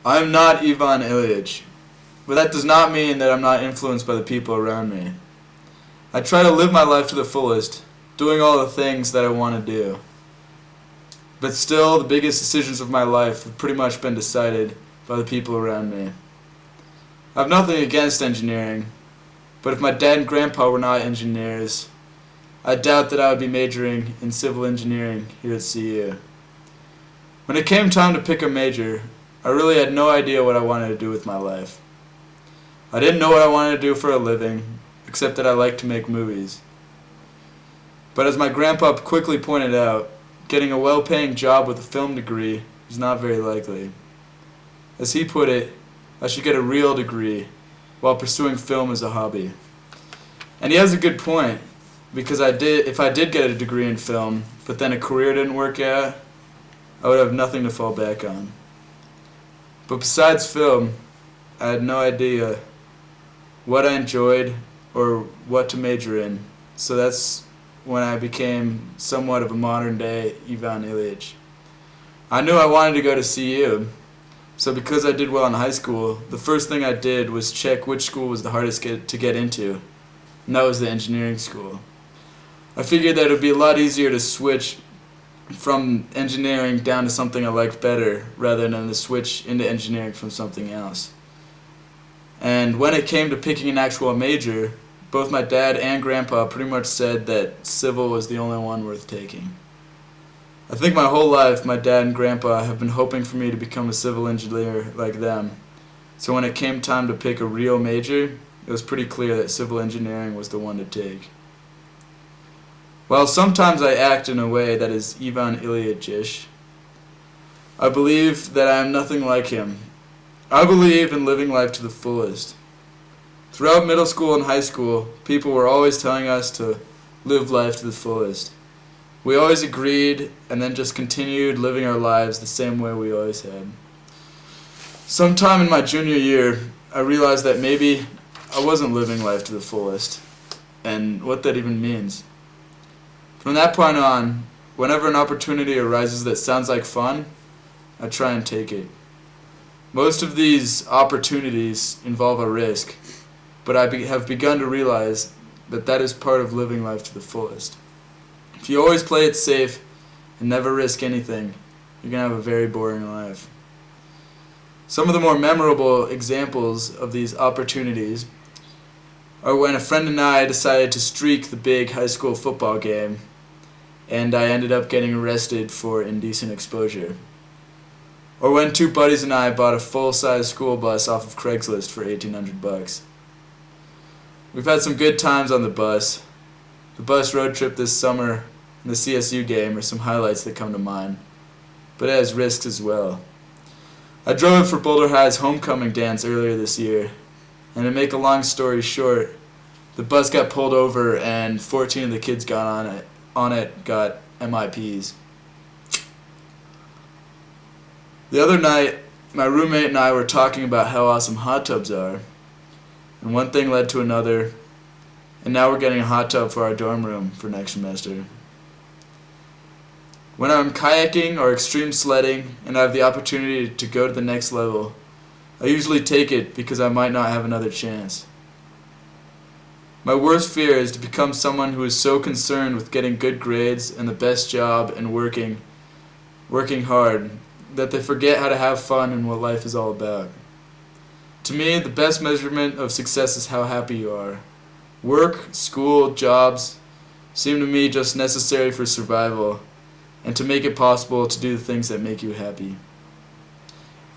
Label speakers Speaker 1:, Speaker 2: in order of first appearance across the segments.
Speaker 1: I am not Ivan Ilyich, but that does not mean that I'm not influenced by the people around me. I try to live my life to the fullest, doing all the things that I want to do. But still, the biggest decisions of my life have pretty much been decided by the people around me. I have nothing against engineering, but if my dad and grandpa were not engineers, I doubt that I would be majoring in civil engineering here at CU. When it came time to pick a major, I really had no idea what I wanted to do with my life. I didn't know what I wanted to do for a living, except that I liked to make movies. But as my grandpa quickly pointed out, getting a well-paying job with a film degree is not very likely. As he put it, I should get a real degree while pursuing film as a hobby. And he has a good point, because if I did get a degree in film, but then a career didn't work out, I would have nothing to fall back on. But besides film, I had no idea what I enjoyed or what to major in, so that's when I became somewhat of a modern-day Ivan Ilyich. I knew I wanted to go to CU, so because I did well in high school, the first thing I did was check which school was the hardest to get into, and that was the engineering school. I figured that it would be a lot easier to switch from engineering down to something I liked better rather than to switch into engineering from something else. And when it came to picking an actual major, both my dad and grandpa pretty much said that civil was the only one worth taking. I think my whole life my dad and grandpa have been hoping for me to become a civil engineer like them. So when it came time to pick a real major, it was pretty clear that civil engineering was the one to take. While sometimes I act in a way that is Ivan Ilyich-ish, I believe that I am nothing like him. I believe in living life to the fullest. Throughout middle school and high school, people were always telling us to live life to the fullest. We always agreed and then just continued living our lives the same way we always had. Sometime in my junior year, I realized that maybe I wasn't living life to the fullest, and what that even means. From that point on, whenever an opportunity arises that sounds like fun, I try and take it. Most of these opportunities involve a risk, but I have begun to realize that that is part of living life to the fullest. If you always play it safe and never risk anything, you're going to have a very boring life. Some of the more memorable examples of these opportunities are when a friend and I decided to streak the big high school football game, and I ended up getting arrested for indecent exposure. Or when two buddies and I bought a full-size school bus off of Craigslist for $1,800. We've had some good times on the bus. The bus road trip this summer and the CSU game are some highlights that come to mind, but it has risks as well. I drove it for Boulder High's homecoming dance earlier this year, and to make a long story short, the bus got pulled over and 14 of the kids got got MIPs. The other night, my roommate and I were talking about how awesome hot tubs are, and one thing led to another, and now we're getting a hot tub for our dorm room for next semester. When I'm kayaking or extreme sledding and I have the opportunity to go to the next level, I usually take it because I might not have another chance. My worst fear is to become someone who is so concerned with getting good grades and the best job and working hard that they forget how to have fun and what life is all about. To me, the best measurement of success is how happy you are. Work, school, jobs seem to me just necessary for survival and to make it possible to do the things that make you happy.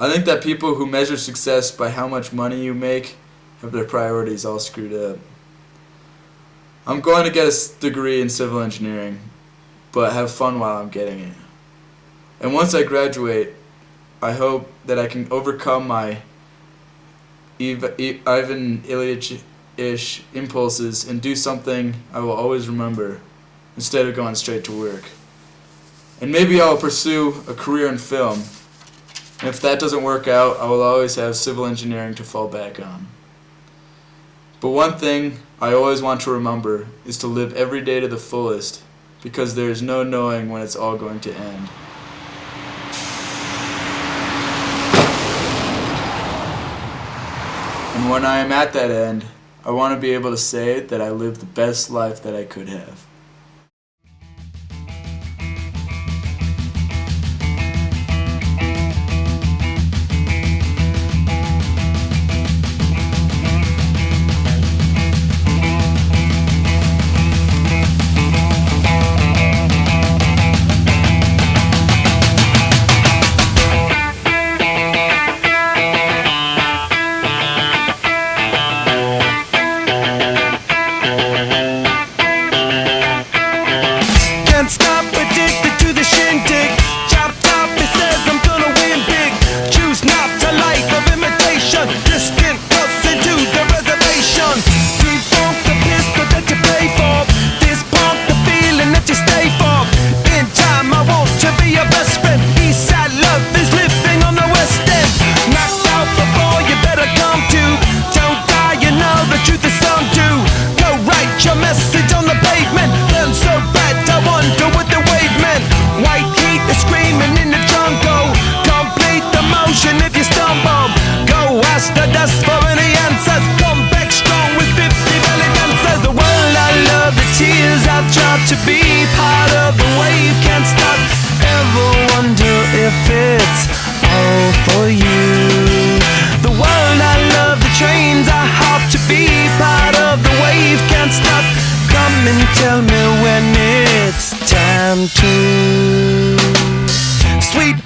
Speaker 1: I think that people who measure success by how much money you make have their priorities all screwed up. I'm going to get a degree in civil engineering, but have fun while I'm getting it. And once I graduate, I hope that I can overcome my Ivan Ilyich-ish impulses and do something I will always remember instead of going straight to work. And maybe I'll pursue a career in film. And if that doesn't work out, I will always have civil engineering to fall back on. But one thing I always want to remember is to live every day to the fullest, because there is no knowing when it's all going to end. And when I am at that end, I want to be able to say that I lived the best life that I could have.
Speaker 2: To be part of the wave, can't stop, ever wonder if it's all for you. The world I love, the trains I hop, to be part of the wave, can't stop. Come and tell me when it's time to. Sweet